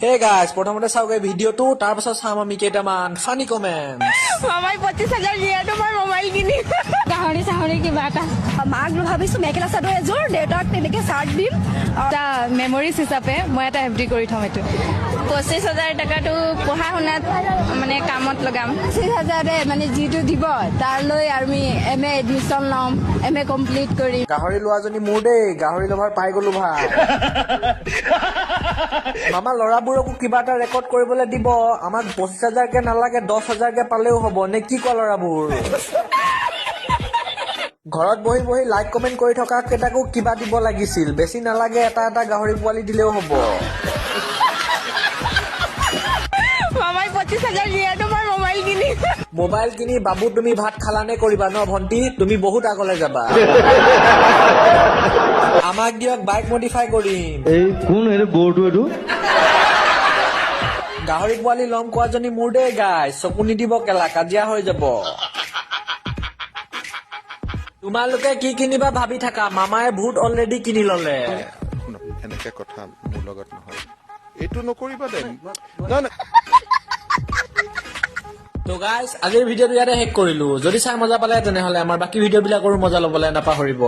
Hey guys, প্ৰথমতে চাওগে ভিডিঅটো তাৰ পাছত চাম আমি কেইটামান ফানি কমেন্ট। মামাই 25,000 দিয়াটো মই মোবাইল কিনি গাহৰি চাহৰি কিবা এটা মাক ভাবিছো মেখেলা চাদৰ এযোৰ দেউতাক তেনেকে চাৰ্ট দিম এটা মেমৰিজ হিচাপে মই এটা এফডি কৰি থম এইটো 25,000 টকাটো পঢ়া শুনাত মানে কামত লগাম 25,000 মানে যিটো দিব তাৰলৈ আমি এমএ এডমিশ্যন ল'ম এমএ কমপ্লিট কৰিম গাহৰি লোৱাজনী মোৰ দেই গাহৰি লভাৰ পাই গলো ভাই মামা লৰাবোৰকো কিবা এটা ৰেকৰ্ড কৰিবলৈ দিব আমাক 25,000 কে নালাগে 10,000 কে পালেও হ'ব নে কি কয় লৰাবোৰ ঘৰত বহি বহি লাইক কমেন্ট কৰি থকা কেইটাকো কিবা দিব লাগিছিল বেছি নালাগে এটা এটা গাহৰি পোৱালি দিলেও হ'ব মামাই 25,000 দিয়াটো মই মোবাইল কিনি বাবু তুমি ভাত খালানে কৰিবা ন ভন্টি তুমি বহুত আগলৈ যাবা আমাক দিয়ক বাইক মডিফাই কৰিম এই কোন এটো বৰটো এটো গাহৰি পোৱালি লম কোৱাজনী মোৰ দেই গাই চকু নিদিব কেলা কাজিয়া হৈ যাব তোমালোকে কি কিনিবা ভাবি থাকা মামায়ে ভূত অলৰেডি কিনি ললে এনেকে কথা মোৰ লগত নহয় এইটো নকৰিবা দেই না তো গাইস আজিৰ ভিডিঅ'টো ইয়াতে শেষ কৰিলো যদি চাই মজা পালে তেনেহলে আমাৰ বাকি ভিডিঅ'বিলাকৰো মজা ল'বলৈ নাপাহৰিব